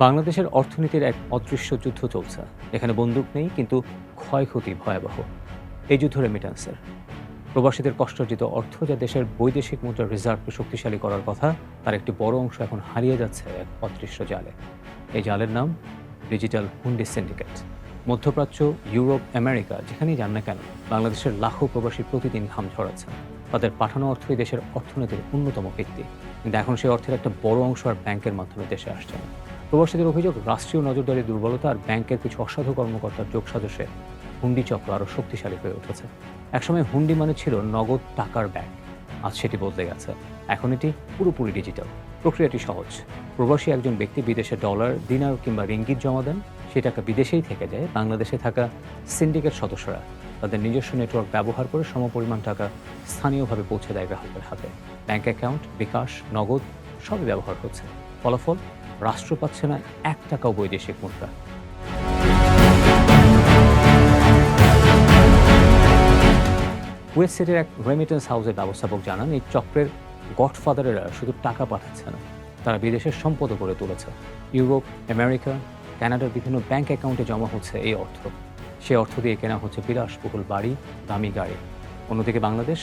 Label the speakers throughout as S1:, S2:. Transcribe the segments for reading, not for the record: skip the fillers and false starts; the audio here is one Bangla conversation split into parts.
S1: বাংলাদেশের অর্থনীতির এক অদৃশ্য যুদ্ধ চলছে। এখানে বন্দুক নেই, কিন্তু ক্ষয়ক্ষতি ভয়াবহ। এই যুদ্ধ রেমিট্যান্সের। প্রবাসীদের কষ্টার্জিত অর্থ, যা দেশের বৈদেশিক মুদ্রার রিজার্ভকে শক্তিশালী করার কথা, তার একটি বড় অংশ এখন হারিয়ে যাচ্ছে এক অদৃশ্য জালে। এই জালের নাম ডিজিটাল হুন্ডি সিন্ডিকেট। মধ্যপ্রাচ্য, ইউরোপ, আমেরিকা, যেখানেই যান না কেন, বাংলাদেশের লাখো প্রবাসী প্রতিদিন ঘাম ঝরাচ্ছেন। তাদের পাঠানো অর্থই দেশের অর্থনীতির অন্যতম ভিত্তি, কিন্তু এখন সেই অর্থের একটা বড় অংশ আর ব্যাংকের মাধ্যমে দেশে আসছে না। প্রবাসীদের অভিযোগ, রাষ্ট্রীয় নজরদারি দুর্বলতা আর ব্যাংকের কিছু অসাধু কর্মকর্তার যোগসাজশে হুন্ডি চক্র আরও শক্তিশালী হয়ে উঠেছে। একসময় হুন্ডি মানে ছিল নগদ টাকার ব্যাংক, আজ সেটি বদলে গেছে। এখন এটি পুরোপুরি ডিজিটাল। প্রক্রিয়াটি সহজ। প্রবাসী একজন ব্যক্তি বিদেশে ডলার, দিনার কিংবা রিঙ্গিত জমা দেন, সেই টাকা বিদেশেই থেকে যায়। বাংলাদেশে থাকা সিন্ডিকেট সদস্যরা তাদের নিজস্ব নেটওয়ার্ক ব্যবহার করে সমপরিমাণ টাকা স্থানীয়ভাবে পৌঁছে দেয় গ্রাহকের হাতে। ব্যাংক অ্যাকাউন্ট, বিকাশ, নগদ সবই ব্যবহার হচ্ছে। ফলাফল, রাষ্ট্র পাচ্ছে না 1 টাকাও বৈদেশিক মুদ্রা। ওয়েস্ট সিটির এক রেমিটেন্স হাউসের ব্যবস্থাপক জানান, এই চক্রের গডফাদারেরা শুধু টাকা পাঠাচ্ছে না, তারা বিদেশের সম্পদও করে তুলেছে। ইউরোপ, আমেরিকা, কানাডার বিভিন্ন ব্যাংক অ্যাকাউন্টে জমা হচ্ছে এই অর্থ। সে অর্থ দিয়ে কেনা হচ্ছে বিলাসবহুল বাড়ি, দামি গাড়ি। অন্যদিকে বাংলাদেশ,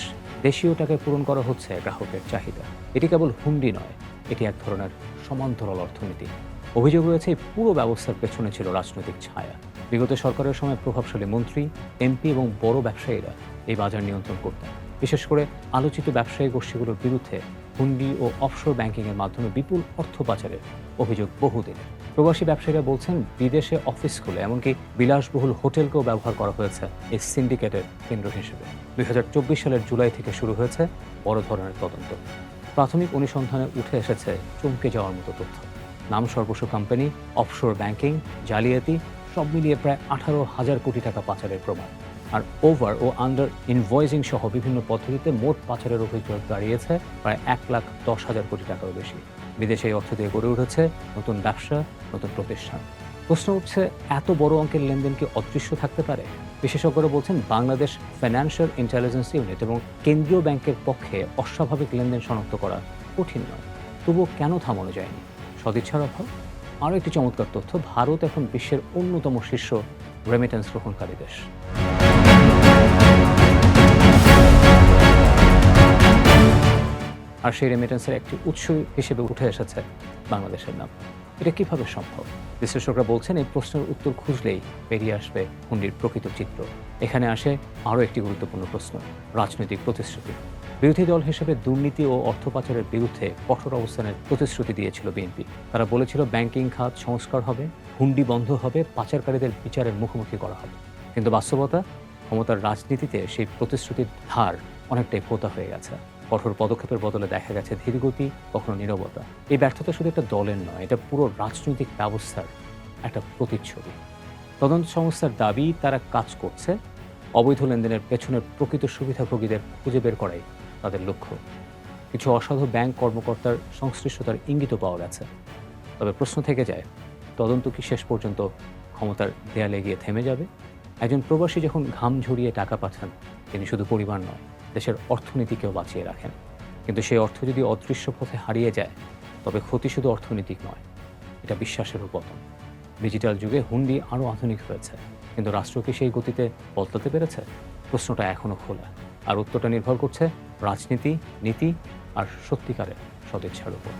S1: দেশীয় টাকায় পূরণ করা হচ্ছে গ্রাহকের চাহিদা। এটি কেবল হুন্ডি নয়, এটি এক ধরনের সমান্তরাল অর্থনীতি। অভিযোগ রয়েছে, এই পুরো ব্যবস্থার পেছনে ছিল রাজনৈতিক ছায়া। বিগত সরকারের সময় প্রভাবশালী মন্ত্রী, এমপি এবং বড় ব্যবসায়ীরা এই বাজার নিয়ন্ত্রণ করতেন। বিশেষ করে আলোচিত ব্যবসায়ী গোষ্ঠীগুলোর বিরুদ্ধে হুন্ডি ও অফশোর ব্যাংকিংয়ের মাধ্যমে বিপুল অর্থ পাচারের অভিযোগ বহুদিনের। প্রবাসী ব্যবসায়ীরা বলছেন, বিদেশে অফিস খুলে এমনকি বিলাসবহুল হোটেলকেও ব্যবহার করা হয়েছে এই সিন্ডিকেটের কেন্দ্র হিসেবে। 2024 সালের জুলাই থেকে শুরু হয়েছে বড় ধরনের তদন্ত। প্রাথমিক অনুসন্ধানে উঠে এসেছে চমকে যাওয়ার মতো তথ্য। নাম সর্বস্ব কোম্পানি, অফশোর ব্যাংকিং, জালিয়াতি, সব মিলিয়ে প্রায় 18,000 কোটি টাকা পাচারের প্রমাণ। আর ওভার ও আন্ডার ইনভয়েসিং সহ বিভিন্ন পদ্ধতিতে মোট পাচারের অভিযোগ দাঁড়িয়েছে প্রায় 1,10,000 কোটি টাকারও বেশি। বিদেশে এই অর্থ দিয়ে গড়ে উঠেছে নতুন ব্যবসা, নতুন প্রতিষ্ঠান। প্রশ্ন উঠছে, এত বড় অঙ্কের লেনদেন কি অদৃশ্য থাকতে পারে? বিশেষজ্ঞরা বলছেন, বাংলাদেশ ফাইন্যান্সিয়াল ইন্টেলিজেন্স ইউনিট এবং কেন্দ্রীয় ব্যাংকের পক্ষে অস্বাভাবিক লেনদেন শনাক্ত করা কঠিন নয়। তবুও কেন থামানো যায়নি? সদিচ্ছার অভাব? আরও একটি চমৎকার তথ্য, ভারত এখন বিশ্বের অন্যতম শীর্ষ রেমিটেন্স গ্রহণকারী দেশ। আর সেই রেমিটেন্সের একটি উৎস হিসেবে উঠে এসেছে বাংলাদেশের নাম। এটা কিভাবে সম্ভব? বিশ্লেষকরা বলছেন, এই প্রশ্নের উত্তর খুঁজলেই বেরিয়ে আসবে হুন্ডির প্রকৃত চিত্র। এখানে আসে আরও একটি গুরুত্বপূর্ণ প্রশ্ন, রাজনৈতিক প্রতিশ্রুতি। বিরোধী দল হিসেবে দুর্নীতি ও অর্থ পাচারের বিরুদ্ধে কঠোর অবস্থানের প্রতিশ্রুতি দিয়েছিল বিএনপি। তারা বলেছিল, ব্যাংকিং খাত সংস্কার হবে, হুন্ডি বন্ধ হবে, পাচারকারীদের বিচারের মুখোমুখি করা হবে। কিন্তু বাস্তবতা, ক্ষমতার রাজনীতিতে সেই প্রতিশ্রুতির ধার অনেকটাই পোতা হয়ে গেছে। কঠোর পদক্ষেপের বদলে দেখা গেছে ধীরগতি, কখনো নীরবতা। এই ব্যর্থতা শুধু একটা দলের নয়, এটা পুরো রাজনৈতিক ব্যবস্থার একটা প্রতিচ্ছবি। তদন্ত সংস্থার দাবি, তারা কাজ করছে, অবৈধ লেনদেনের পেছনের প্রকৃত সুবিধাভোগীদের খুঁজে বের করাই তাদের লক্ষ্য। কিছু অসাধু ব্যাংক কর্মকর্তার সংশ্লিষ্টতার ইঙ্গিতও পাওয়া গেছে। তবে প্রশ্ন থেকে যায়, তদন্ত কি শেষ পর্যন্ত ক্ষমতার দেয়ালে গিয়ে থেমে যাবে? একজন প্রবাসী যখন ঘাম ঝরিয়ে টাকা পাঠান, তিনি শুধু পরিবার নয়, দেশের অর্থনীতিকেও বাঁচিয়ে রাখেন। কিন্তু সেই অর্থ যদি অদৃশ্য পথে হারিয়ে যায়, তবে ক্ষতি শুধু অর্থনৈতিক নয়, এটা বিশ্বাসেরও পতন। ডিজিটাল যুগে হুন্ডি আরও আধুনিক হয়েছে, কিন্তু রাষ্ট্র কি সেই গতিতে বদলাতে পেরেছে? প্রশ্নটা এখনও খোলা, আর উত্তরটা নির্ভর করছে রাজনীতি, নীতি আর সত্যিকারের সদিচ্ছার উপর।